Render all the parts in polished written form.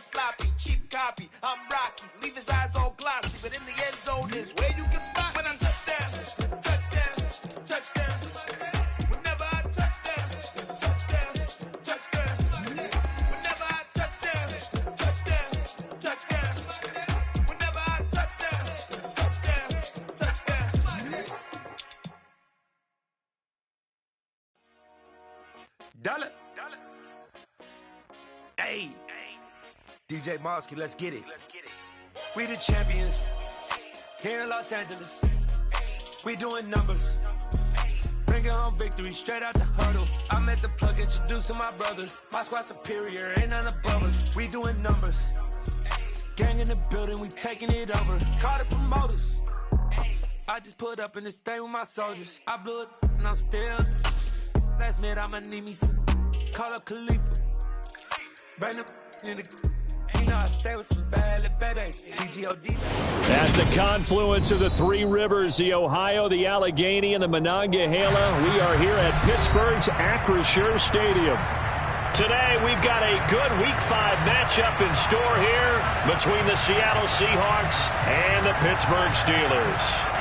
sloppy, cheap copy. I'm Rocky, leave his eyes all glossy, but in the end zone is where you can spot when I touchdown, touchdown, touchdown. Whenever I touchdown, touchdown, touchdown. Whenever I touchdown, touchdown, touchdown. Whenever I touchdown, touchdown, touchdown. Dollar. Hey, DJ Mosky, let's get it. We the champions here in Los Angeles. We doing numbers. Bringing home victory straight out the huddle. I met the plug, introduced to my brothers. My squad superior, ain't none above us. We doing numbers. Gang in the building, we taking it over. Call the promoters. I just put up in this thing with my soldiers. I blew it and I'm still. Last minute I'ma need me some. Call up Khalifa. Bring the in the. You know I stay with some bad little baby. TGOD. At the confluence of the three rivers, the Ohio, the Allegheny, and the Monongahela, we are here at Pittsburgh's Acrisure Stadium. Today, we've got a good Week 5 matchup in store here between the Seattle Seahawks and the Pittsburgh Steelers.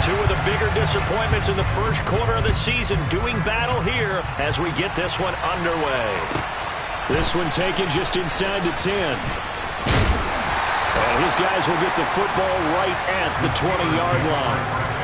Two of the bigger disappointments in the first quarter of the season doing battle here as we get this one underway. This one taken just inside the 10. And his guys will get the football right at the 20-yard line.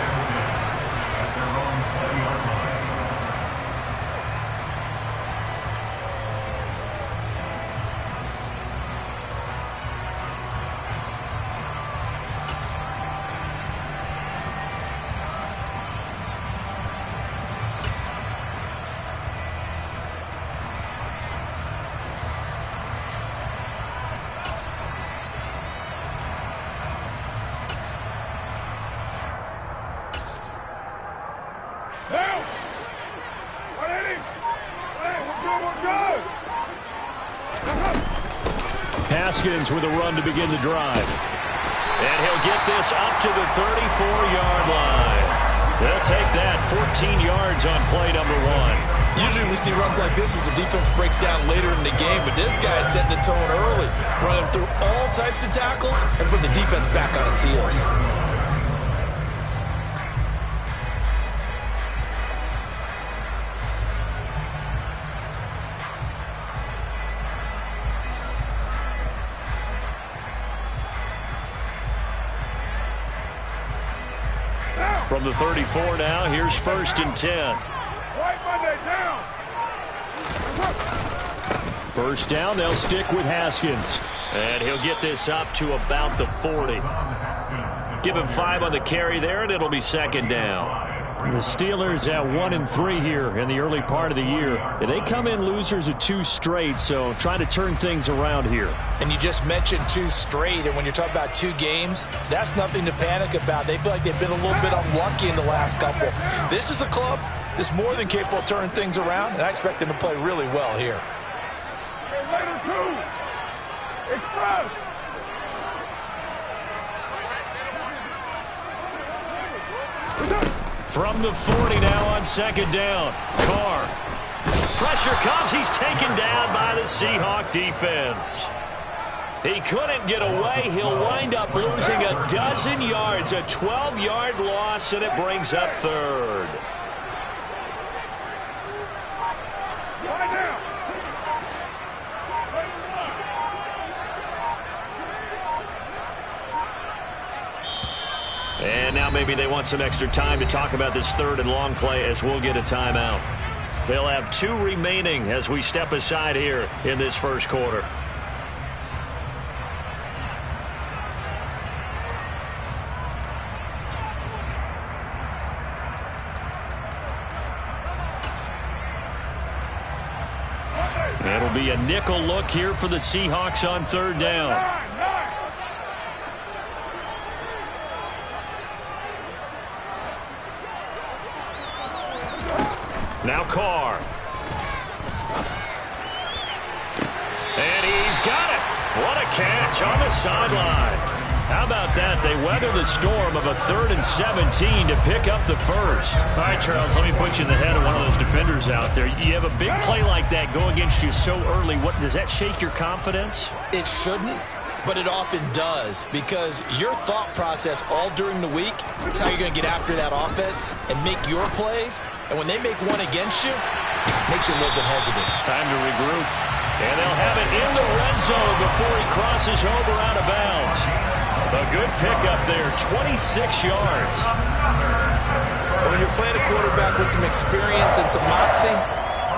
Haskins with a run to begin the drive. And he'll get this up to the 34-yard line. They'll take that 14 yards on play number 1. Usually we see runs like this as the defense breaks down later in the game, but this guy's setting the tone early, running through all types of tackles and putting the defense back on its heels. From the 34 now, here's 1st and 10. First down, they'll stick with Haskins. And he'll get this up to about the 40. Give him 5 on the carry there, and it'll be 2nd down. The Steelers at 1-3 here in the early part of the year. They come in losers of 2 straight, so trying to turn things around here. And you just mentioned 2 straight, and when you're talking about 2 games, that's nothing to panic about. They feel like they've been a little bit unlucky in the last couple. This is a club that's more than capable of turning things around, and I expect them to play really well here. Express! From the 40 now on 2nd down. Carr. Pressure comes. He's taken down by the Seahawk defense. He couldn't get away. He'll wind up losing a dozen yards. A 12-yard loss, and it brings up 3rd. And now maybe they want some extra time to talk about this 3rd and long play as we'll get a timeout. They'll have 2 remaining as we step aside here in this first quarter. It'll be a nickel look here for the Seahawks on 3rd down. Now Carr. And he's got it. What a catch on the sideline. How about that? They weather the storm of a 3rd and 17 to pick up the first. All right, Charles, let me put you in the head of one of those defenders out there. You have a big play like that go against you so early. What does that shake your confidence? It shouldn't, but it often does, because your thought process all during the week is how you're going to get after that offense and make your plays. And when they make one against you, it makes you a little bit hesitant. Time to regroup. And they'll have it in the red zone before he crosses over out of bounds. A good pickup there, 26 yards. When you're playing a quarterback with some experience and some moxie,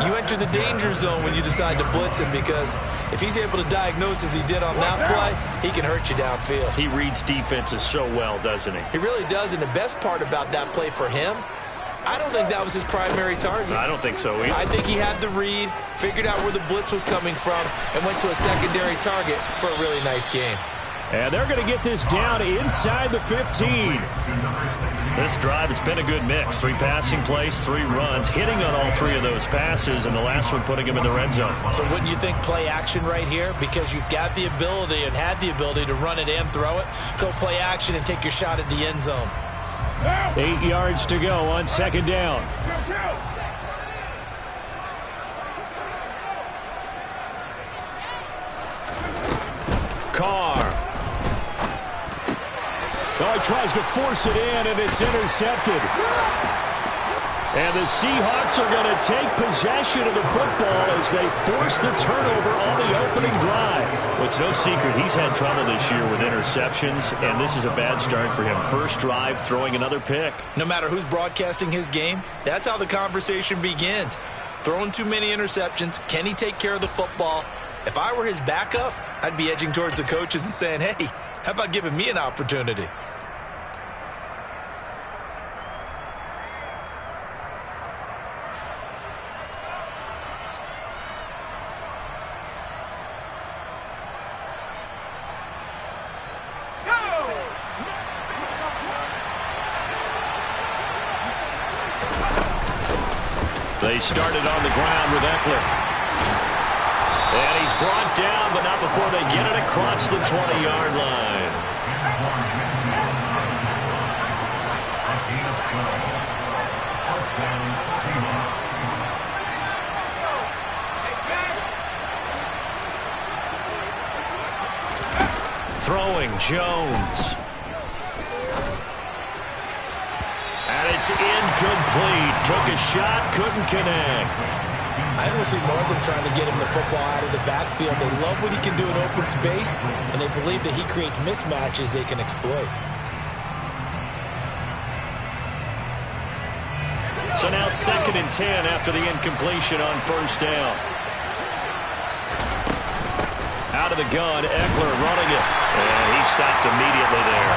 you enter the danger zone when you decide to blitz him, because if he's able to diagnose as he did on that play, he can hurt you downfield. He reads defenses so well, doesn't he? He really does, and the best part about that play for him, I don't think that was his primary target. I don't think so either. I think he had the read, figured out where the blitz was coming from, and went to a secondary target for a really nice game. And they're going to get this down inside the 15. This drive, it's been a good mix. 3 passing plays, 3 runs, hitting on all 3 of those passes, and the last one putting him in the red zone. So wouldn't you think play action right here? Because you've got the ability and had the ability to run it and throw it. Go play action and take your shot at the end zone. 8 yards to go on 2nd down. Carr. Oh, he tries to force it in, and it's intercepted. And the Seahawks are going to take possession of the football as they force the turnover on the opening drive. Well, it's no secret he's had trouble this year with interceptions, and this is a bad start for him. First drive, throwing another pick. No matter who's broadcasting his game, that's how the conversation begins. Throwing too many interceptions, can he take care of the football? If I were his backup, I'd be edging towards the coaches and saying, hey, how about giving me an opportunity? They started on the ground with Eckler. And he's brought down, but not before they get it across the 20-yard line. Throwing Jones. And it's incomplete. Took a shot, couldn't connect. I don't see more than trying to get him the football out of the backfield. They love what he can do in open space, and they believe that he creates mismatches they can exploit. So now 2nd and 10 after the incompletion on 1st down. Out of the gun, Eckler running it. And he stopped immediately there.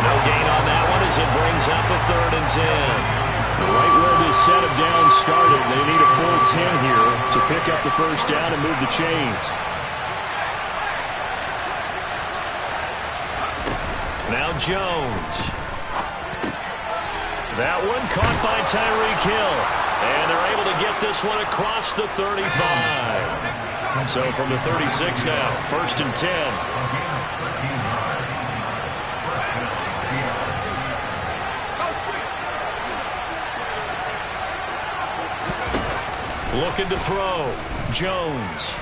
No gain on that one as it brings up a 3rd and 10. Right where this set of downs started, they need a full 10 here to pick up the 1st down and move the chains. Now Jones. That one caught by Tyreek Hill. And they're able to get this one across the 35. So from the 36 now, 1st and 10. Looking to throw. Jones.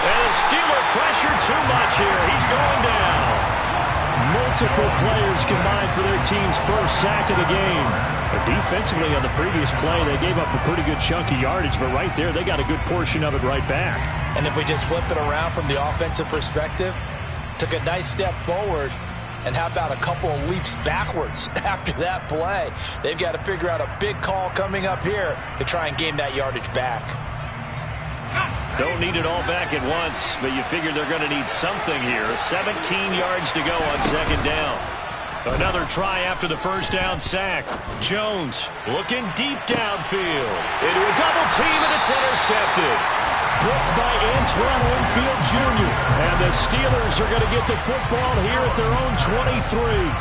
And the Steeler pressure too much here. He's going down. Multiple players combined for their team's first sack of the game. But defensively on the previous play, they gave up a pretty good chunk of yardage, but right there, they got a good portion of it right back. And if we just flip it around from the offensive perspective, took a nice step forward, and how about a couple of leaps backwards after that play? They've got to figure out a big call coming up here to try and gain that yardage back. Don't need it all back at once, but you figure they're going to need something here. 17 yards to go on 2nd down. Another try after the 1st down sack. Jones looking deep downfield. Into a double team, and it's intercepted. Blocked by Antoine Winfield Jr. And the Steelers are going to get the football here at their own 23.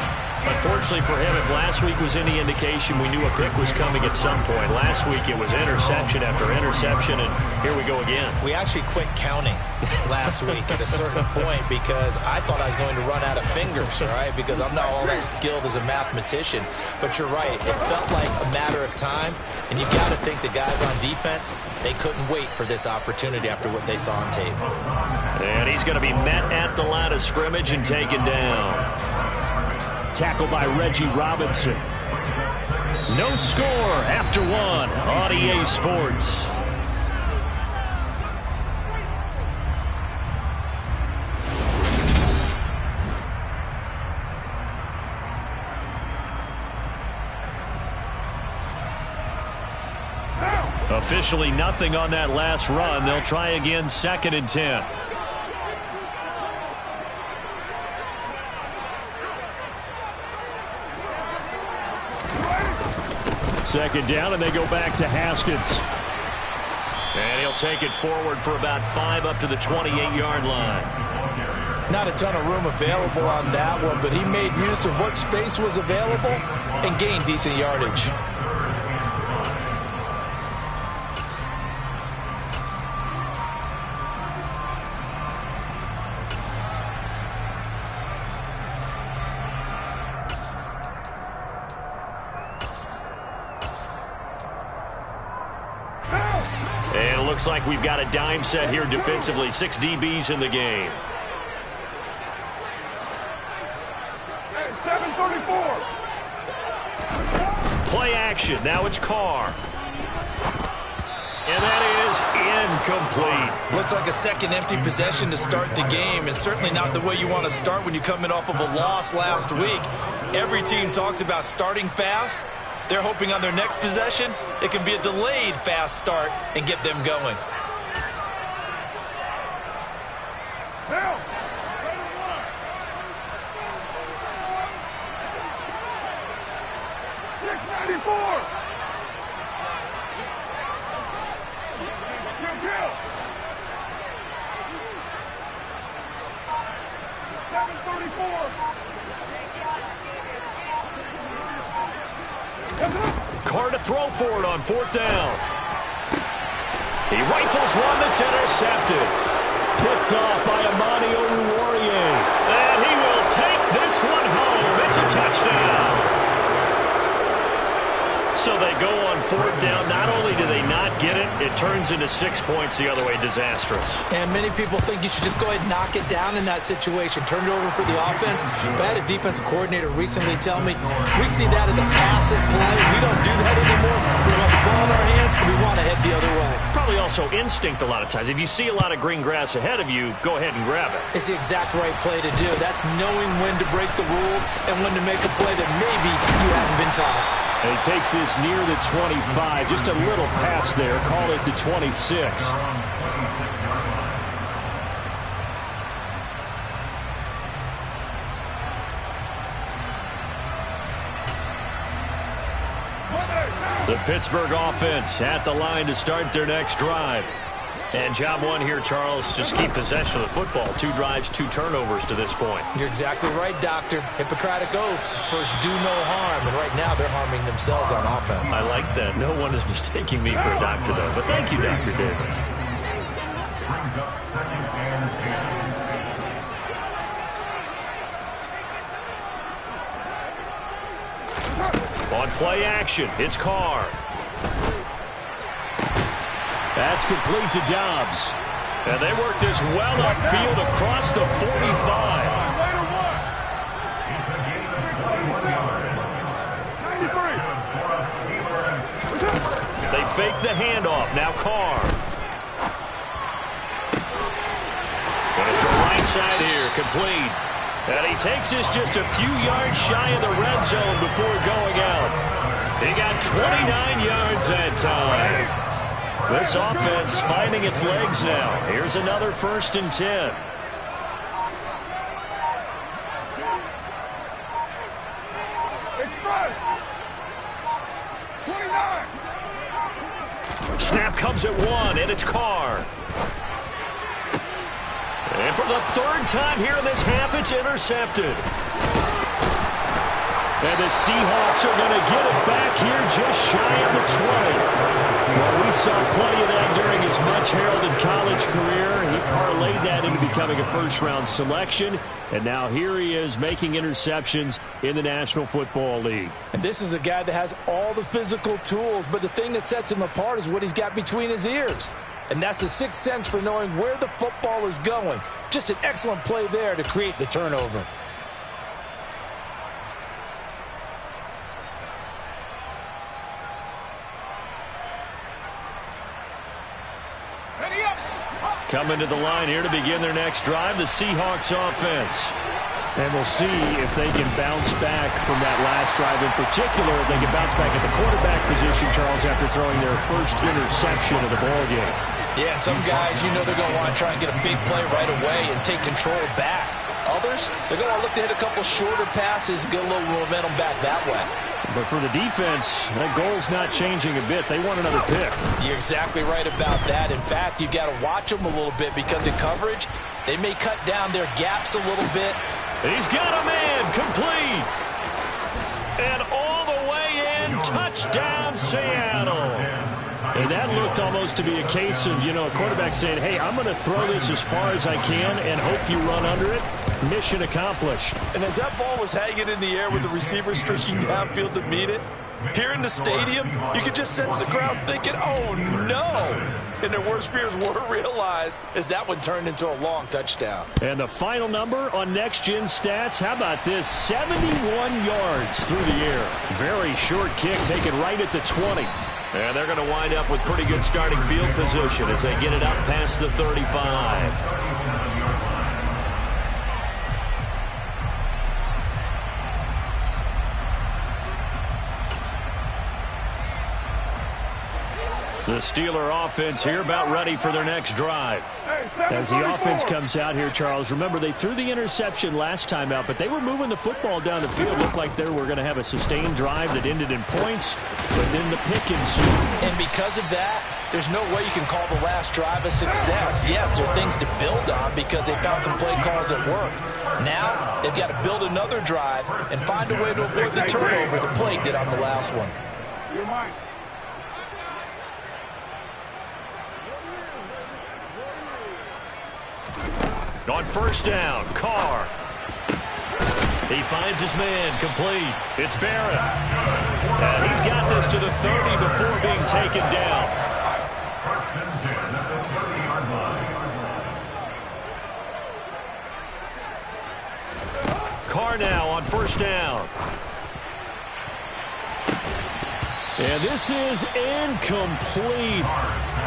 Unfortunately for him, if last week was any indication, we knew a pick was coming at some point. Last week it was interception after interception, and here we go again. We actually quit counting last week at a certain point because I thought I was going to run out of fingers, all right, because I'm not all that skilled as a mathematician. But you're right. It felt like a matter of time, and you got to think the guys on defense, they couldn't wait for this opportunity after what they saw on tape. And he's going to be met at the line of scrimmage and taken down. Tackled by Reggie Robinson. No score after one on EA Sports. Officially nothing on that last run. They'll try again, 2nd and 10. Second down, and they go back to Haskins. And he'll take it forward for about 5 up to the 28-yard line. Not a ton of room available on that one, but he made use of what space was available and gained decent yardage. And it looks like we've got a dime set here defensively. 6 DBs in the game. Hey, 734. Play action. Now it's Carr. And that is incomplete. Looks like a second empty possession to start the game, and certainly not the way you want to start when you're coming off of a loss last week. Every team talks about starting fast. They're hoping on their next possession, it can be a delayed fast start and get them going. Help! 694. Kill. 734. Carr to throw for it on 4th down. He rifles one that's intercepted. Picked off by Amani Oruwariye. And he will take this one home. It's a touchdown. So they go on 4th down. Not only do they not get it, it turns into 6 points the other way. Disastrous. And many people think you should just go ahead and knock it down in that situation. Turn it over for the offense. But I had a defensive coordinator recently tell me, we see that as a passive play. We don't do that anymore. We want the ball in our hands, and we want to head the other way. Probably also instinct a lot of times. If you see a lot of green grass ahead of you, go ahead and grab it. It's the exact right play to do. That's knowing when to break the rules and when to make a play that maybe you haven't been taught. And he takes this near the 25. Just a little pass there. Call it the 26. The Pittsburgh offense at the line to start their next drive. And job one here, Charles, just keep possession of the football. 2 drives, 2 turnovers to this point. You're exactly right, Doctor. Hippocratic oath. First, do no harm. And right now, they're harming themselves on offense. I like that. No one is mistaking me for a doctor, though. But thank you, Dr. Davis. On play action, it's Carr. That's complete to Dobbs. And they work this well upfield across the 45. They fake the handoff. Now Carr. And it's the right side here, complete. And he takes this just a few yards shy of the red zone before going out. He got 29 yards that time. This offense finding its legs now. Here's another 1st and 10. Express. 29. Snap comes at 1, and it's Carr. And for the 3rd time here in this half, it's intercepted. And the Seahawks are going to get it back here just shy of the 20. Well, we saw plenty of that during his much-heralded college career. He parlayed that into becoming a first-round selection. And now here he is making interceptions in the National Football League. And this is a guy that has all the physical tools, but the thing that sets him apart is what he's got between his ears. And that's the sixth sense for knowing where the football is going. Just an excellent play there to create the turnover. Coming to the line here to begin their next drive, the Seahawks offense. And we'll see if they can bounce back from that last drive in particular, if they can bounce back at the quarterback position, Charles, after throwing their first interception of the ballgame. Yeah, some guys, you know they're going to want to try and get a big play right away and take control back. Others, they're going to look to hit a couple shorter passes, get a little momentum back that way. But for the defense, that goal's not changing a bit. They want another pick. You're exactly right about that. In fact, you've got to watch them a little bit because in coverage, they may cut down their gaps a little bit. He's got a man, complete. And all the way in, touchdown Seattle. And that looked almost to be a case of, a quarterback saying, hey, I'm going to throw this as far as I can and hope you run under it. Mission accomplished. And as that ball was hanging in the air with the receiver streaking downfield to meet it, here in the stadium, you could just sense the crowd thinking, oh, no. And their worst fears were realized as that one turned into a long touchdown. And the final number on Next Gen Stats, how about this? 71 yards through the air. Very short kick taken right at the 20. And they're going to wind up with pretty good starting field position as they get it up past the 35. The Steeler offense here about ready for their next drive. As the offense comes out here, Charles, remember they threw the interception last time out, but they were moving the football down the field. Looked like they were going to have a sustained drive that ended in points, but then the pick ensued. And because of that, there's no way you can call the last drive a success. Yes, there are things to build on because they found some play calls that work. Now, they've got to build another drive and find a way to avoid the turnover the play did on the last one. You're mine. On first down, Carr. He finds his man, complete. It's Barrett. And he's got this to the 30 before being taken down. Carr now on first down. And this is incomplete.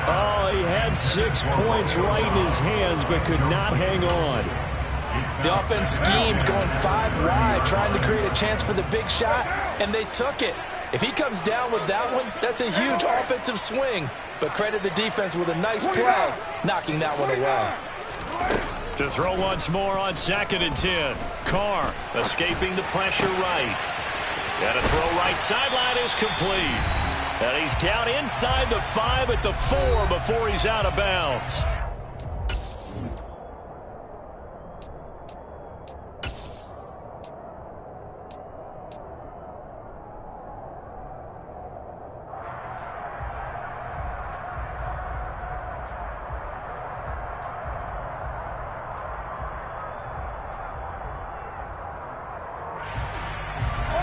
Oh, he had 6 points right in his hands, but could not hang on. The offense schemed, going 5 wide, trying to create a chance for the big shot, and they took it. If he comes down with that one, that's a huge offensive swing. But credit the defense with a nice play, knocking that one away. To throw once more on 2nd and 10. Carr escaping the pressure right. And a throw right sideline is complete. And he's down inside the 5 at the 4 before he's out of bounds.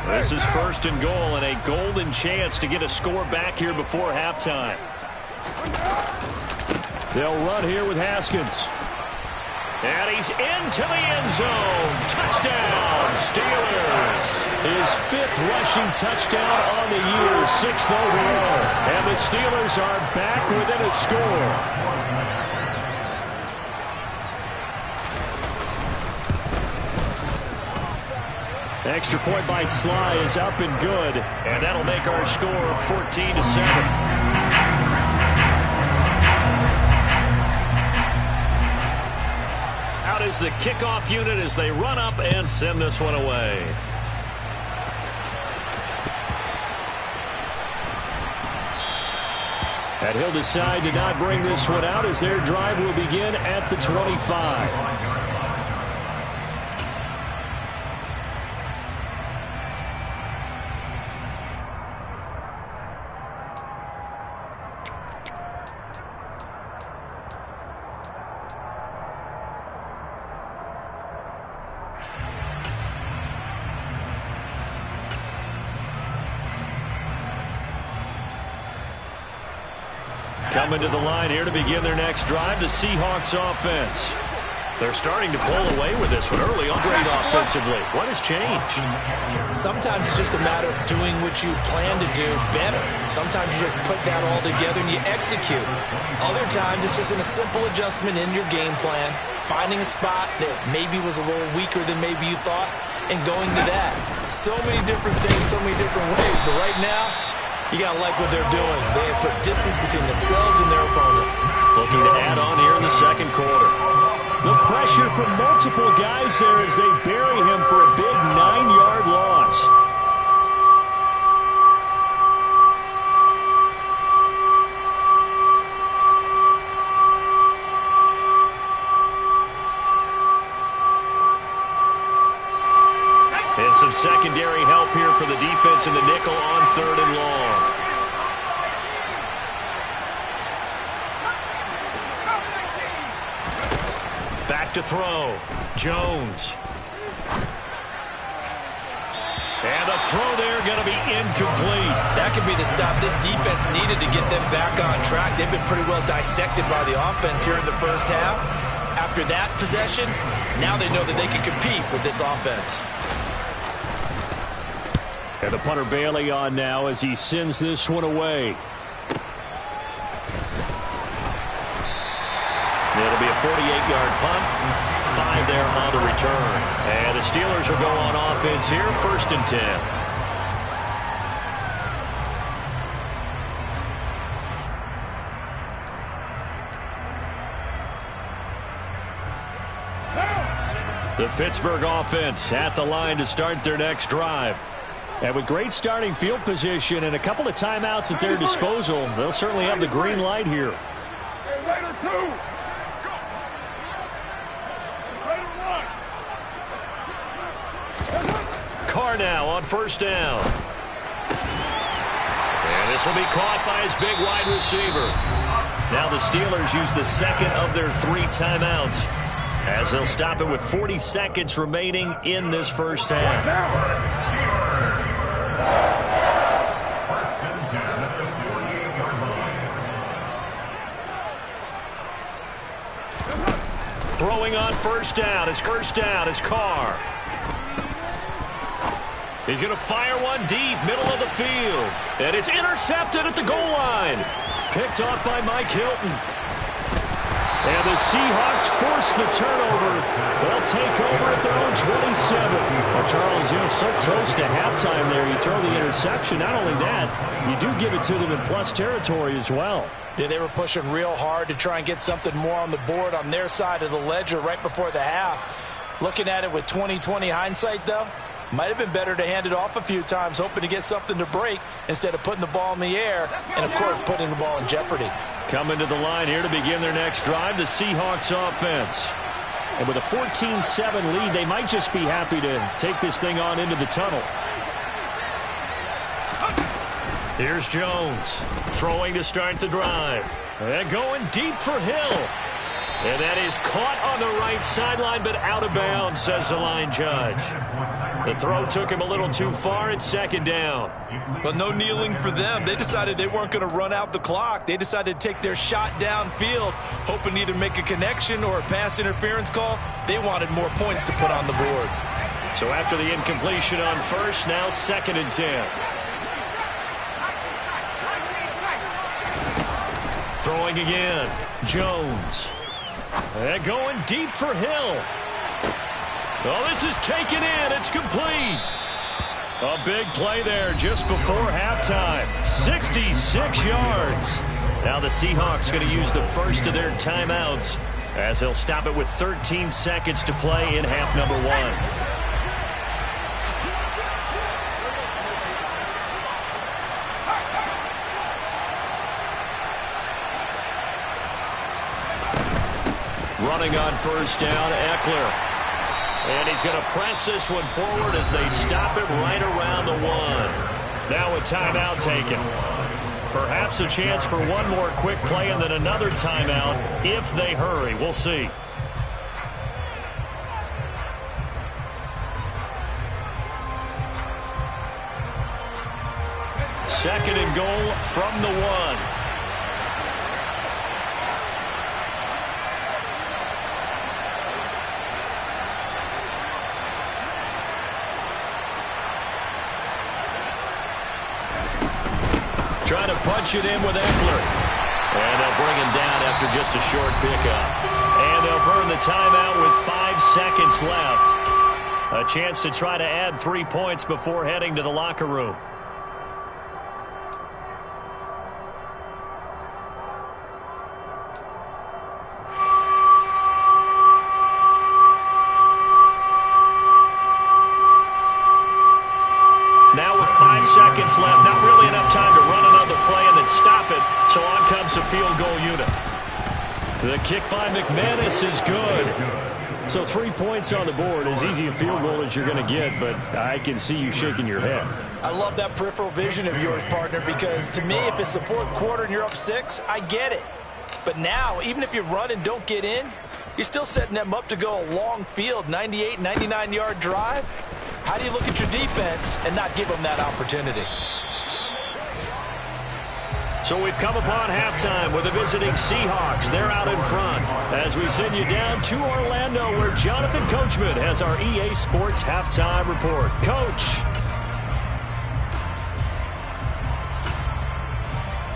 This is 1st and goal and a golden chance to get a score back here before halftime. They'll run here with Haskins. And he's into the end zone. Touchdown, Steelers. His 5th rushing touchdown on the year, 6th overall. And the Steelers are back within a score. Extra point by Sly is up and good, and that'll make our score 14-7. Out is the kickoff unit as they run up and send this one away. And he'll decide to not bring this one out as their drive will begin at the 25. Coming to the line here to begin their next drive, the Seahawks offense. They're starting to pull away with this one early on. Great offensively. What has changed? Sometimes it's just a matter of doing what you plan to do better. Sometimes you just put that all together and you execute. Other times it's just a simple adjustment in your game plan, finding a spot that maybe was a little weaker than maybe you thought, and going to that. So many different things, so many different ways. But right now, you got to like what they're doing. They have put distance between themselves and their opponent. Looking to add on here in the second quarter. The pressure from multiple guys there as they bury him for a big 9-yard loss. And some secondary help here for the defense in the nickel on 3rd and long. Back to throw. Jones. And the throw there going to be incomplete. That could be the stop this defense needed to get them back on track. They've been pretty well dissected by the offense here in the first half. After that possession, now they know that they can compete with this offense. And the punter Bailey on now as he sends this one away. It'll be a 48-yard punt. 5 there on the return. And the Steelers will go on offense here, 1st and 10. The Pittsburgh offense at the line to start their next drive. And with great starting field position and a couple of timeouts at their disposal, they'll certainly have the green light here. Raider 2. Carr now on 1st down. And this will be caught by his big wide receiver. Now the Steelers use the second of their 3 timeouts as they'll stop it with 40 seconds remaining in this first half. Throwing on 1st down. It's Carr. He's going to fire one deep, middle of the field. And it's intercepted at the goal line. Picked off by Mike Hilton. And the Seahawks force the turnover. They'll take over at their own 27. Well, Charles, so close to halftime there. You throw the interception. Not only that, you do give it to them in plus territory as well. Yeah, they were pushing real hard to try and get something more on the board on their side of the ledger right before the half. Looking at it with 20/20 hindsight, though, might have been better to hand it off a few times, hoping to get something to break instead of putting the ball in the air and, of course, putting the ball in jeopardy. Coming to the line here to begin their next drive, the Seahawks offense. And with a 14-7 lead, they might just be happy to take this thing on into the tunnel. Here's Jones throwing to start the drive. And going deep for Hill. And that is caught on the right sideline, but out of bounds, says the line judge. The throw took him a little too far. It's 2nd down. But no kneeling for them. They decided they weren't going to run out the clock. They decided to take their shot downfield, hoping to either make a connection or a pass interference call. They wanted more points to put on the board. So after the incompletion on 1st, now 2nd and 10. Throwing again. Jones. And going deep for Hill. Oh, this is taken in. It's complete. A big play there just before halftime. 66 yards. Now the Seahawks going to use the first of their timeouts as they'll stop it with 13 seconds to play in half number 1. Running on 1st down, Eckler. And he's going to press this one forward as they stop it right around the 1. Now a timeout taken. Perhaps a chance for one more quick play and then another timeout if they hurry. We'll see. Second and goal from the 1. Trying to punch it in with Eckler. And they'll bring him down after just a short pickup. And they'll burn the timeout with 5 seconds left. A chance to try to add 3 points before heading to the locker room. Now with 5 seconds left, not really enough time to run another play and then stop it, so on comes the field goal unit. The kick by McManus is good. So 3 points on the board, as easy a field goal as you're going to get, but I can see you shaking your head. I love that peripheral vision of yours, partner, because to me, if it's the fourth quarter and you're up 6, I get it. But now, even if you run and don't get in, you're still setting them up to go a long field, 98, 99-yard drive. How do you look at your defense and not give them that opportunity? So we've come upon halftime with the visiting Seahawks. They're out in front as we send you down to Orlando, where Jonathan Coachman has our EA Sports halftime report. Coach.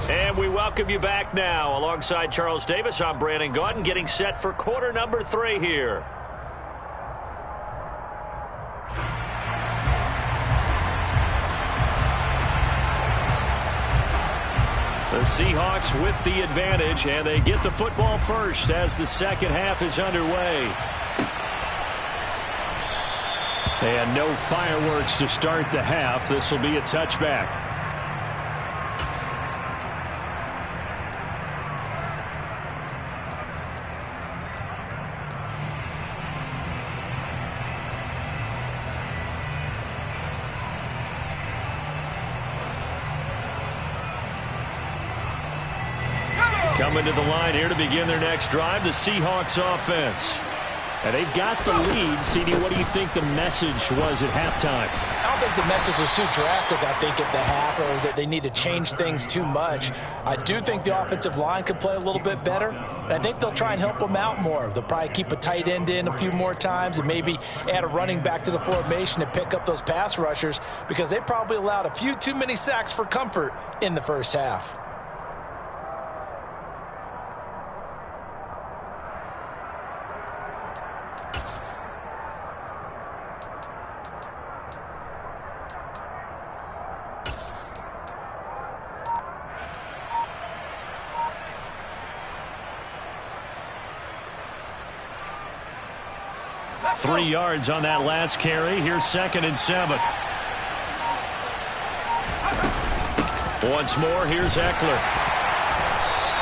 And we welcome you back now. Alongside Charles Davis, I'm Brandon Gaudin, getting set for quarter number 3 here. The Seahawks with the advantage, and they get the football first as the second half is underway. And no fireworks to start the half. This will be a touchback. Coming to the line here to begin their next drive, the Seahawks offense. And they've got the lead. CD, what do you think the message was at halftime? I don't think the message was too drastic, I think, at the half, or that they need to change things too much. I do think the offensive line could play a little bit better, and I think they'll try and help them out more. They'll probably keep a tight end in a few more times and maybe add a running back to the formation to pick up those pass rushers, because they probably allowed a few too many sacks for comfort in the first half. Three yards on that last carry. Here's 2nd and 7. Once more, here's Eckler.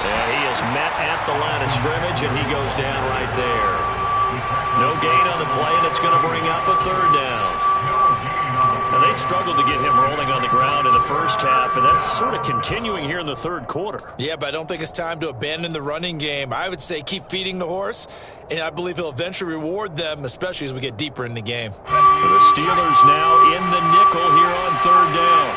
And he is met at the line of scrimmage, and he goes down right there. No gain on the play, and it's going to bring up a 3rd down. Now, they struggled to get him rolling on the ground in the first half, and that's sort of continuing here in the 3rd quarter. Yeah, but I don't think it's time to abandon the running game. I would say keep feeding the horse, and I believe he'll eventually reward them, especially as we get deeper in the game. The Steelers now in the nickel here on 3rd down.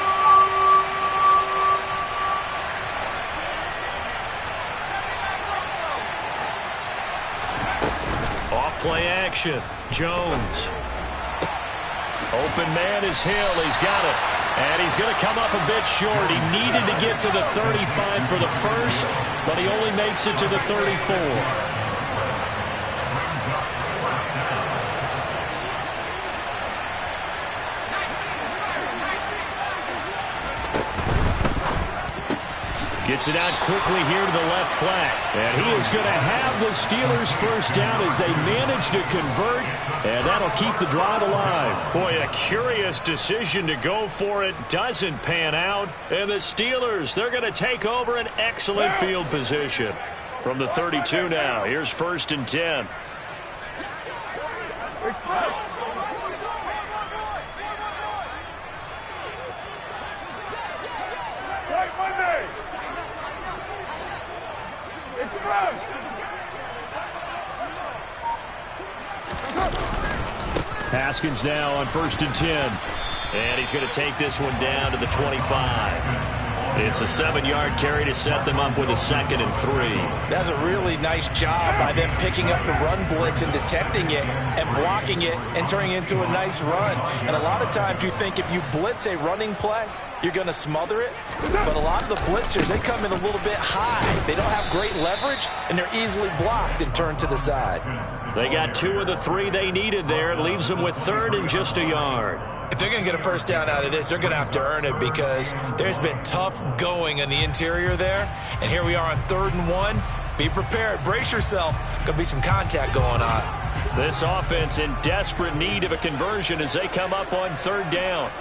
Off-play action. Jones. Open man is Hill. He's got it. And he's going to come up a bit short. He needed to get to the 35 for the first, but he only makes it to the 34. Gets it out quickly here to the left flat. And he is going to have the Steelers first down as they manage to convert. And that'll keep the drive alive. Boy, a curious decision to go for it. Doesn't pan out. And the Steelers, they're going to take over an excellent field position. From the 32 now, here's 1st and 10. Haskins now on 1st and 10. And he's going to take this one down to the 25. It's a 7-yard carry to set them up with a 2nd and 3. That's a really nice job by them picking up the run blitz and detecting it and blocking it and turning it into a nice run. And a lot of times you think if you blitz a running play, you're going to smother it. But a lot of the blitzers, they come in a little bit high. They don't have great leverage, and they're easily blocked and turned to the side. They got 2 of the 3 they needed there. It leaves them with 3rd and just a yard. If they're going to get a first down out of this, they're going to have to earn it because there's been tough going in the interior there. And here we are on 3rd and 1. Be prepared. Brace yourself. Going to be some contact going on. This offense in desperate need of a conversion as they come up on 3rd down.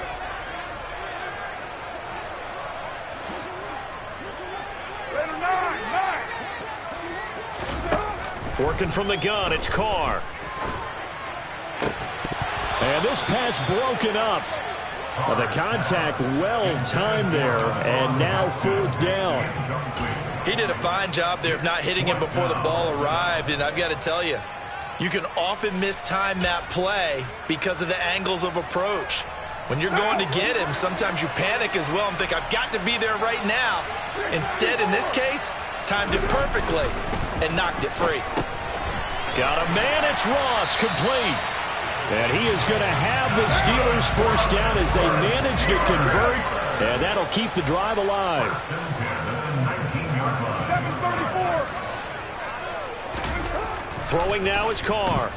Working from the gun, it's Carr. And this pass broken up. Well, the contact well timed there, and now 4th down. He did a fine job there of not hitting him before the ball arrived, and I've got to tell you, you can often mistime that play because of the angles of approach. When you're going to get him, sometimes you panic as well and think, I've got to be there right now. Instead, in this case, timed it perfectly and knocked it free. Got a man, it's Ross, complete. And he is going to have the Steelers first down as they manage to convert, and that'll keep the drive alive. 7:34. Throwing now is Carr.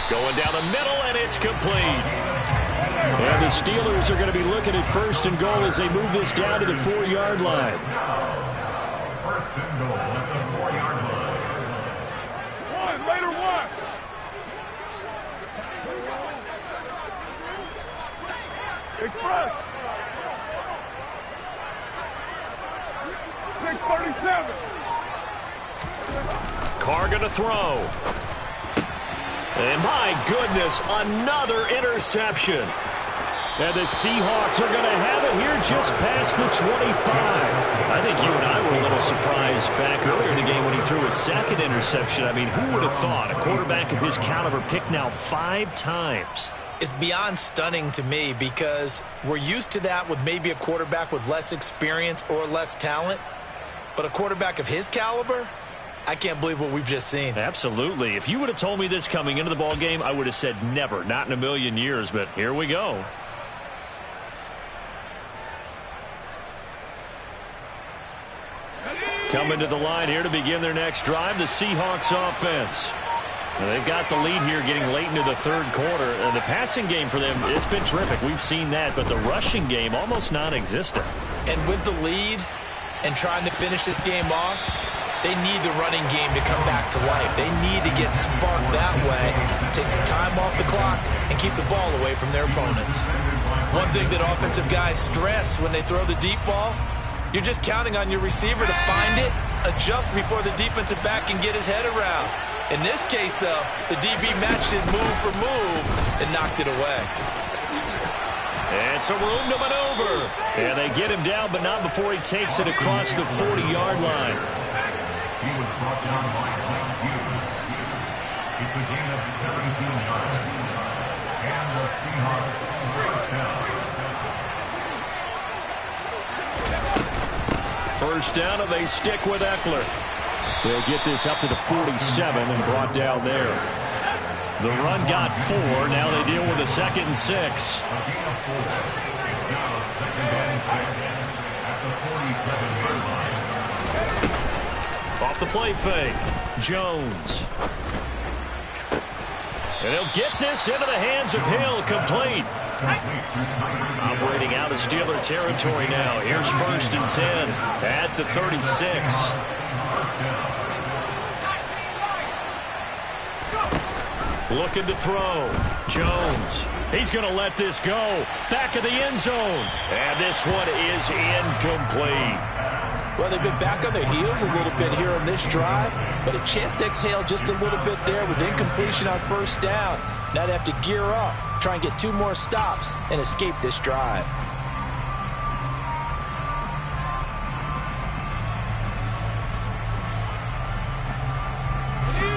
Going down the middle, and it's complete. And the Steelers are going to be looking at 1st and goal as they move this down to the 4-yard line. First and goal at the 4-yard line. Later one. Express. 6:37. Carr going to throw. And my goodness, another interception. And the Seahawks are going to have it here just past the 25. I think you and I were a little surprised back earlier in the game when he threw a 2nd interception. I mean, who would have thought a quarterback of his caliber picked now 5 times? It's beyond stunning to me because we're used to that with maybe a quarterback with less experience or less talent. But a quarterback of his caliber, I can't believe what we've just seen. Absolutely. If you would have told me this coming into the ball game, I would have said never, not in a million years. But here we go. Coming to the line here to begin their next drive, the Seahawks offense. Now, they've got the lead here getting late into the 3rd quarter. And the passing game for them, it's been terrific. We've seen that, but the rushing game almost non-existent. And with the lead and trying to finish this game off, they need the running game to come back to life. They need to get sparked that way, take some time off the clock, and keep the ball away from their opponents. One thing that offensive guys stress when they throw the deep ball, you're just counting on your receiver to find it, adjust before the defensive back can get his head around. In this case, though, the DB matched it move for move and knocked it away. And some room to maneuver. And they get him down, but not before he takes it across the 40-yard line. He was brought down by Mike Hughes. It's a gain of 17 yards. And the Seahawks first down. First down, and they stick with Eckler. They'll get this up to the 47 and brought down there. The run got 4. Now they deal with a 2nd and 6. A gain of 4. It's now a 2nd and 6 at the 47-yard line. Off the play fake, Jones. And he'll get this into the hands of Hill, complete. Operating out of Steeler territory now. Here's 1st and 10 at the 36. Looking to throw. Jones. He's going to let this go. Back of the end zone. And this one is incomplete. Well, they've been back on their heels a little bit here on this drive, but a chance to exhale just a little bit there with incompletion on 1st down. Now they have to gear up, try and get 2 more stops, and escape this drive.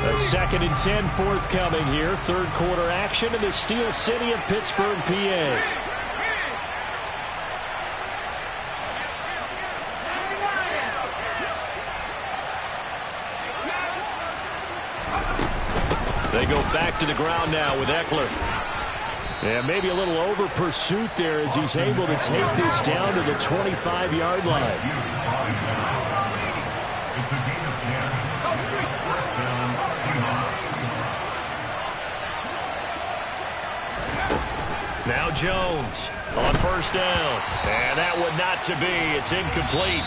A 2nd and 10 forthcoming here. 3rd quarter action in the Steel City of Pittsburgh, PA. They go back to the ground now with Eckler. Yeah, maybe a little over pursuit there as he's able to take this down to the 25-yard line. It's a gain of 10. First down, Seahawks. Now Jones on first down. And that would not to be. It's incomplete.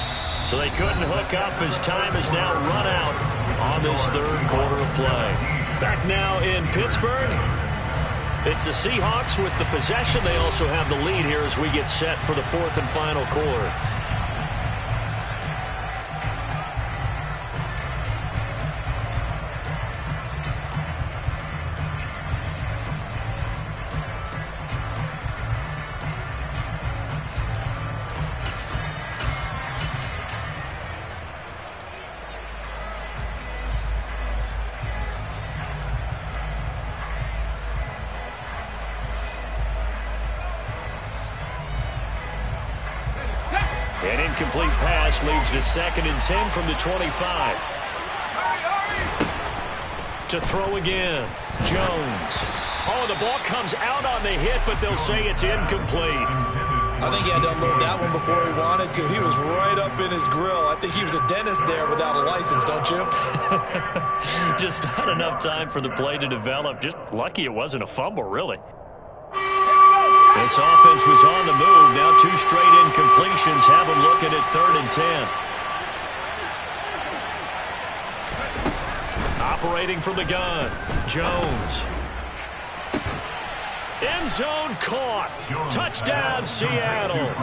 So they couldn't hook up as time is now run out on this third quarter of play. Back now in Pittsburgh. It's the Seahawks with the possession. They also have the lead here as we get set for the fourth and final quarter. An incomplete pass leads to 2nd and 10 from the 25. To throw again. Jones. Oh, the ball comes out on the hit, but they'll say it's incomplete. I think he had to unload that one before he wanted to. He was right up in his grill. I think he was a dentist there without a license, don't you? Just not enough time for the play to develop. Just lucky it wasn't a fumble, really. This offense was on the move. Now 2 straight incompletions have them looking at 3rd and 10. Operating from the gun. Jones. End zone caught. Touchdown, Seattle.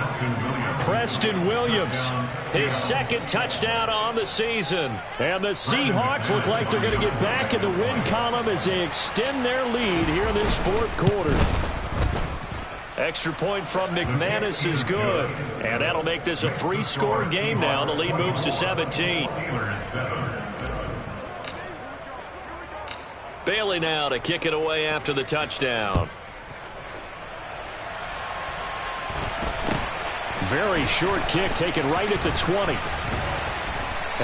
Preston Williams, his 2nd touchdown on the season. And the Seahawks look like they're going to get back in the win column as they extend their lead here in this 4th quarter. Extra point from McManus is good. And that'll make this a 3-score game now. The lead moves to 17. Bailey now to kick it away after the touchdown. Very short kick taken right at the 20.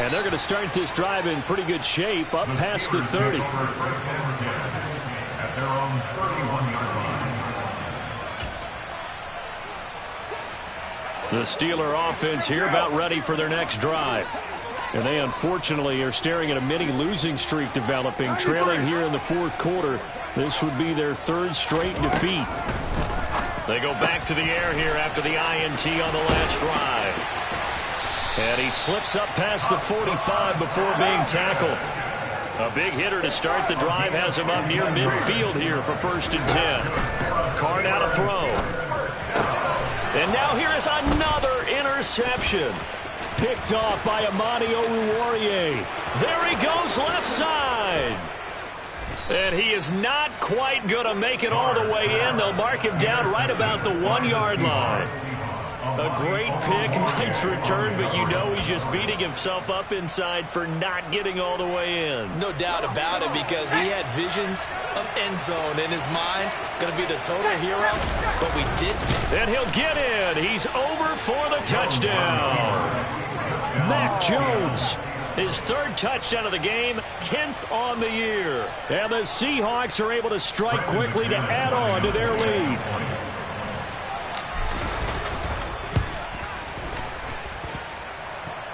And they're going to start this drive in pretty good shape up past the 30. At their own 31-yard line. The Steeler offense here about ready for their next drive. And they unfortunately are staring at a mini losing streak developing, trailing here in the 4th quarter. This would be their 3rd straight defeat. They go back to the air here after the INT on the last drive. And he slips up past the 45 before being tackled. A big hitter to start the drive has him up near midfield here for 1st and 10. Card out a throw. And now here is another interception. Picked off by Amani Oruwariye. There he goes left side. And he is not quite going to make it all the way in. They'll mark him down right about the 1-yard line. A great pick, nice return, but you know he's just beating himself up inside for not getting all the way in. No doubt about it, because he had visions of end zone in his mind. Going to be the total hero, but we did see. And he'll get in. He's over for the touchdown. Mac Jones, his 3rd touchdown of the game, 10th on the year. And the Seahawks are able to strike quickly to add on to their lead.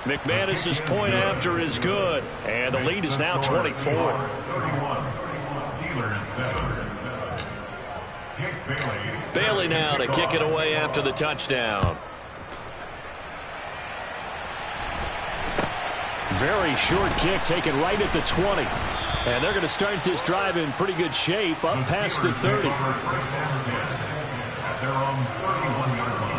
McManus's point after is good, and the lead is now 24. Bailey now to kick it away after the touchdown. Very short kick taken right at the 20. And they're going to start this drive in pretty good shape up past the 30. At their own 31-yard line.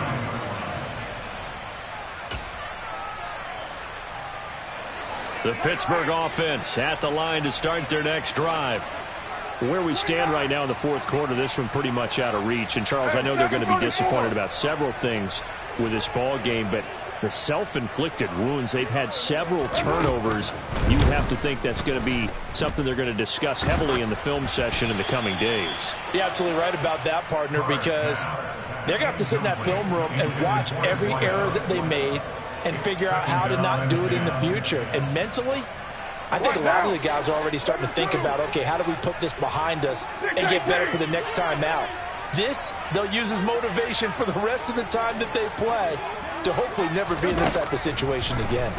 The Pittsburgh offense at the line to start their next drive. Where we stand right now in the 4th quarter, this one pretty much out of reach. And, Charles, I know they're going to be disappointed about several things with this ball game, but the self-inflicted wounds, they've had several turnovers. You have to think that's going to be something they're going to discuss heavily in the film session in the coming days. You're absolutely right about that, partner, because they're going to have to sit in that film room and watch every error that they made and figure out how to not do it in the future. And mentally, I think a lot of the guys are already starting to think about, okay, how do we put this behind us and get better for the next time out? This, they'll use as motivation for the rest of the time that they play to hopefully never be in this type of situation again.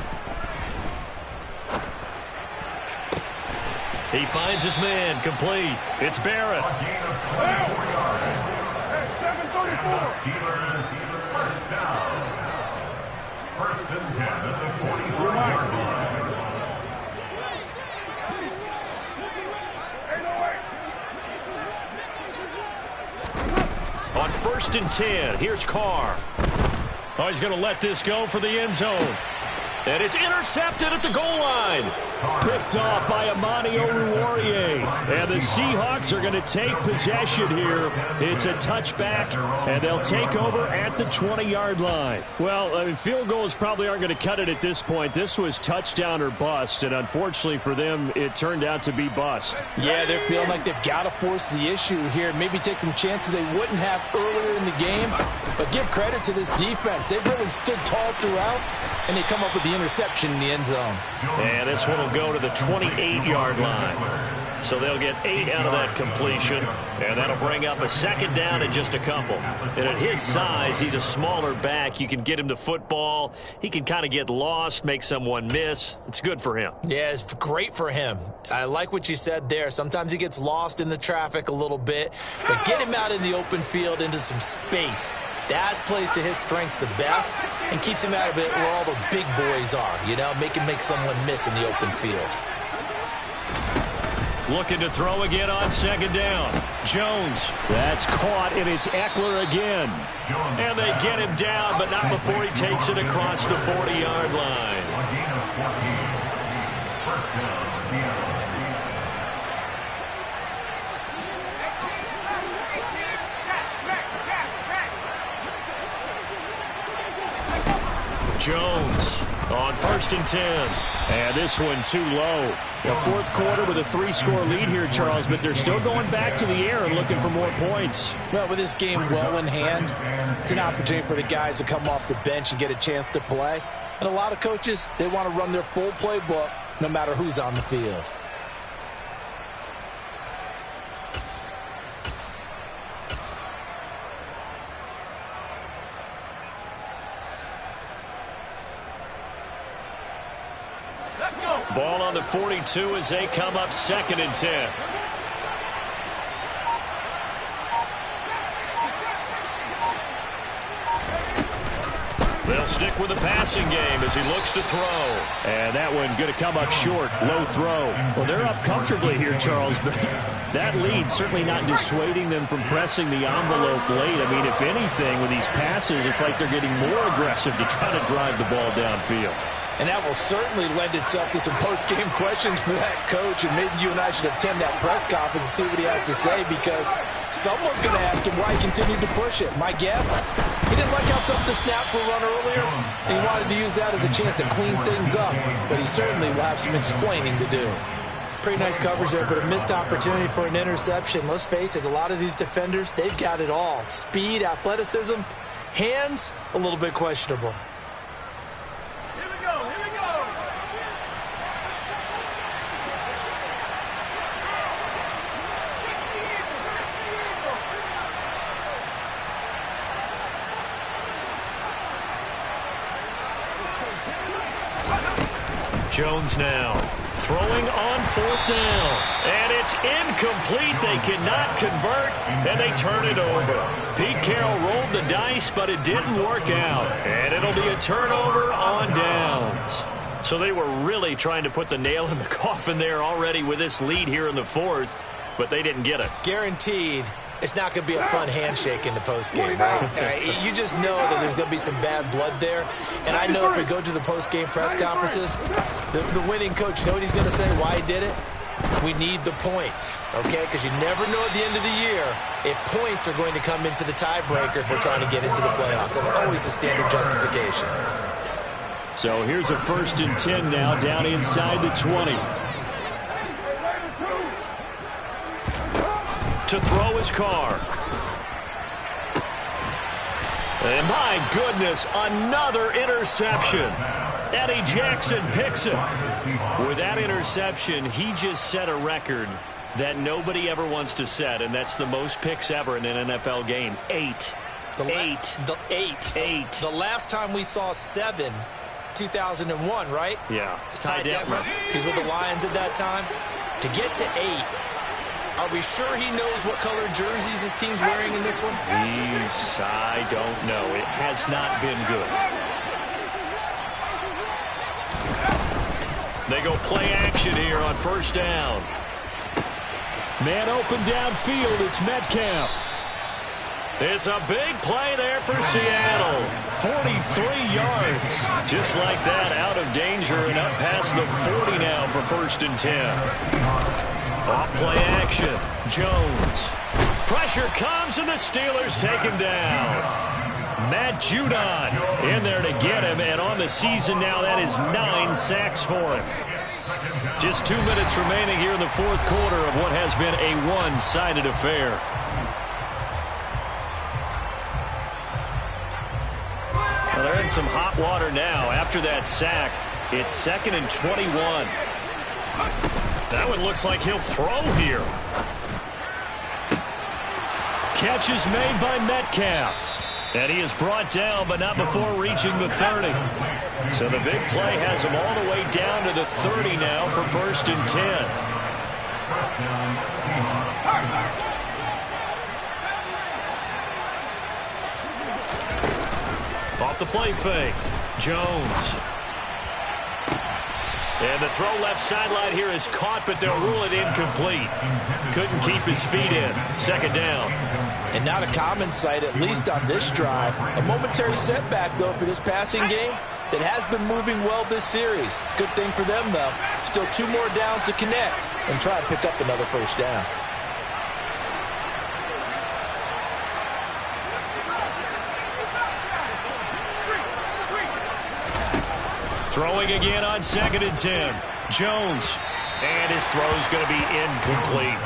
He finds his man, complete. It's Barrett. A gain of 24 yards. And the Steelers first down. First and 10 at the 45-yard line. On first and 10, here's Carr. Oh, he's going to let this go for the end zone. And it's intercepted at the goal line. Picked off by Amani Oruwariye. And the Seahawks are going to take possession here. It's a touchback, and they'll take over at the 20-yard line. Well, I mean, field goals probably aren't going to cut it at this point. This was touchdown or bust, and unfortunately for them, it turned out to be bust. Yeah, they're feeling like they've got to force the issue here. Maybe take some chances they wouldn't have earlier in the game. But give credit to this defense. They've really stood tall throughout, and they come up with the interception in the end zone. And this one will go to the 28-yard line. So they'll get 8 out of that completion, and that'll bring up a second down and just a couple. And at his size, he's a smaller back. You can get him to football. He can kind of get lost, make someone miss. It's good for him. Yeah, it's great for him. I like what you said there. Sometimes he gets lost in the traffic a little bit, but get him out in the open field into some space. That plays to his strengths the best and keeps him out of it where all the big boys are, you know, make someone miss in the open field. Looking to throw again on second down. Jones. That's caught, and it's Eckler again. And they get him down, but not before he takes it across the 40-yard line. A gain of 14. First down, Seattle. Jones on first and 10. And this one too low. The fourth quarter with a 3-score lead here, Charles, but they're still going back to the air and looking for more points. Well, with this game well in hand, it's an opportunity for the guys to come off the bench and get a chance to play. And a lot of coaches, they want to run their full playbook no matter who's on the field. Ball on the 42 as they come up second and 10. They'll stick with the passing game as he looks to throw. And that one going to come up short. Low throw. Well, they're up comfortably here, Charles, but that lead certainly not dissuading them from pressing the envelope late. I mean, if anything, with these passes, it's like they're getting more aggressive to try to drive the ball downfield. And that will certainly lend itself to some post-game questions for that coach. And maybe you and I should attend that press conference and see what he has to say, because someone's going to ask him why he continued to push it. My guess, he didn't like how some of the snaps were run earlier, and he wanted to use that as a chance to clean things up. But he certainly will have some explaining to do. Pretty nice coverage there, but a missed opportunity for an interception. Let's face it, a lot of these defenders, they've got it all. Speed, athleticism, hands, a little bit questionable. Jones now throwing on fourth down, and it's incomplete. They cannot convert, and they turn it over. Pete Carroll rolled the dice, but it didn't work out, and it'll be a turnover on downs. So they were really trying to put the nail in the coffin there already with this lead here in the fourth, but they didn't get it. Guaranteed. It's not going to be a fun handshake in the postgame, right? You just know that there's going to be some bad blood there. And I know if we go to the postgame press conferences, the winning coach, you know what he's going to say, why he did it? We need the points, okay? Because you never know at the end of the year if points are going to come into the tiebreaker if we're trying to get into the playoffs. That's always the standard justification. So here's a first and 10 now down inside the 20. To throw his Carr. And my goodness, another interception. Eddie Jackson picks it. With that interception, he just set a record that nobody ever wants to set, and that's the most picks ever in an NFL game. 8. The last time we saw 7, 2001, right? Yeah. It's Ty Detmer. He's with the Lions at that time. To get to 8, are we sure he knows what color jerseys his team's wearing in this one? I don't know. It has not been good. They go play action here on first down. Man open downfield. It's Metcalf. It's a big play there for Seattle. 43 yards. Just like that, out of danger and up past the 40 now for 1st and 10. Off play action. Jones. Pressure comes and the Steelers take him down. Matt Judon in there to get him, and on the season now that is 9 sacks for him. Just 2 minutes remaining here in the 4th quarter of what has been a one-sided affair. Well, they're in some hot water now. After that sack, it's 2nd and 21. That one looks like he'll throw here. Catch is made by Metcalf. And he is brought down, but not before reaching the 30. So the big play has him all the way down to the 30 now for 1st and 10. Off the play fake. Jones. And the throw left sideline here is caught, but they'll rule it incomplete. Couldn't keep his feet in. 2nd down. And not a common sight, at least on this drive. A momentary setback, though, for this passing game that has been moving well this series. Good thing for them, though. Still 2 more downs to connect and try to pick up another 1st down. Throwing again on 2nd and 10. Jones. And his throw is going to be incomplete.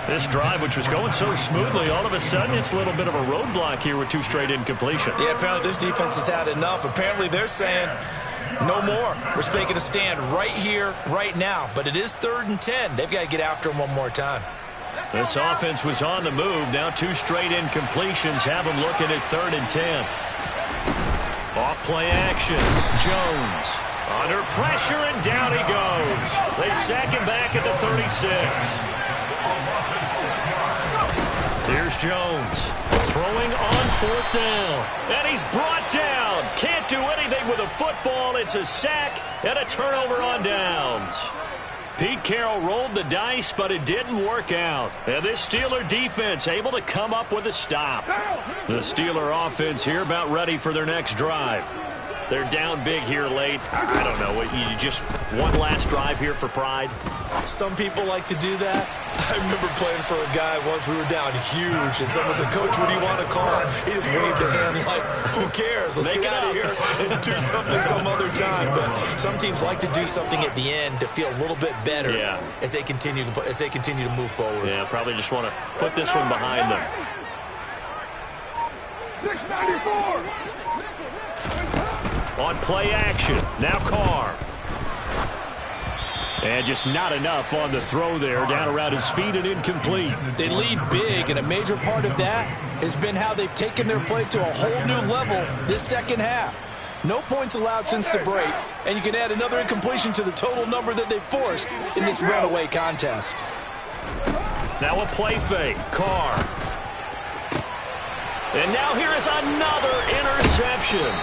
This drive, which was going so smoothly, all of a sudden it's a little bit of a roadblock here with 2 straight incompletions. Yeah, apparently this defense has had enough. Apparently they're saying no more. We're making a stand right here, right now. But it is 3rd and 10. They've got to get after him one more time. This offense was on the move. Now 2 straight incompletions have them looking at 3rd and 10. Off play action. Jones under pressure, and down he goes. They sack him back at the 36. Here's Jones throwing on 4th down. And he's brought down. Can't do anything with a football. It's a sack and a turnover on downs. Pete Carroll rolled the dice, but it didn't work out. And this Steeler defense able to come up with a stop. The Steeler offense here about ready for their next drive. They're down big here late. I don't know. You just one last drive here for pride? Some people like to do that. I remember playing for a guy once. We were down huge, and someone said, "Coach, what do you want to call?" He just waved a hand like, "Who cares? Let's get out of here and do something some other time." But some teams like to do something at the end to feel a little bit better as they continue to move forward. Yeah, probably just want to put this one behind them. 694. On play action, now Carr. And just not enough on the throw there, down around his feet and incomplete. They lead big, and a major part of that has been how they've taken their play to a whole new level this second half. No points allowed since the break, and you can add another incompletion to the total number that they've forced in this runaway contest. Now a play fake, Carr. And now here is another interception.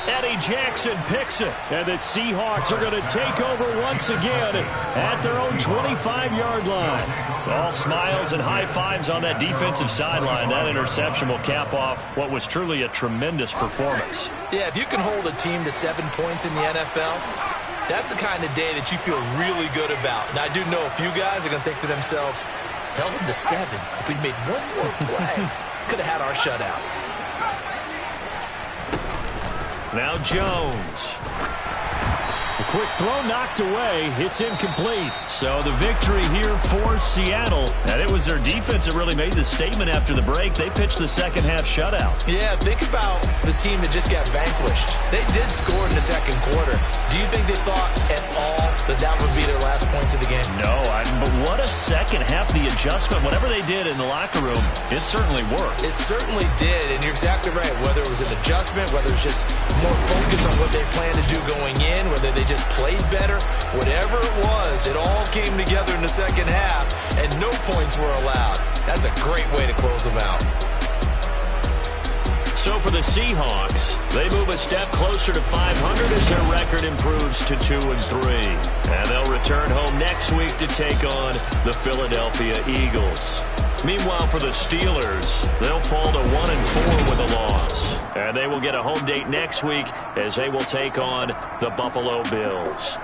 Eddie Jackson picks it, and the Seahawks are going to take over once again at their own 25-yard line. All smiles and high fives on that defensive sideline. That interception will cap off what was truly a tremendous performance. Yeah, if you can hold a team to 7 points in the NFL, that's the kind of day that you feel really good about. And I do know a few guys are going to think to themselves, held them to 7. If we'd made one more play, could have had our shutout. Now Jones. A quick throw knocked away. It's incomplete. So the victory here for Seattle. And it was their defense that really made the statement after the break. They pitched the second half shutout. Yeah, think about the team that just got vanquished. They did score in the second quarter. Do you think they thought at all that that would be their last points of the game? No, but what the second half, the adjustment, whatever they did in the locker room, it certainly worked. It certainly did, and you're exactly right. Whether it was an adjustment, whether it was just more focus on what they planned to do going in, whether they just played better, whatever it was, it all came together in the second half, and no points were allowed. That's a great way to close them out. So for the Seahawks, they move a step closer to 500 as their record improves to 2-3. And they'll return home next week to take on the Philadelphia Eagles. Meanwhile, for the Steelers, they'll fall to 1-4 with a loss. And they will get a home date next week as they will take on the Buffalo Bills.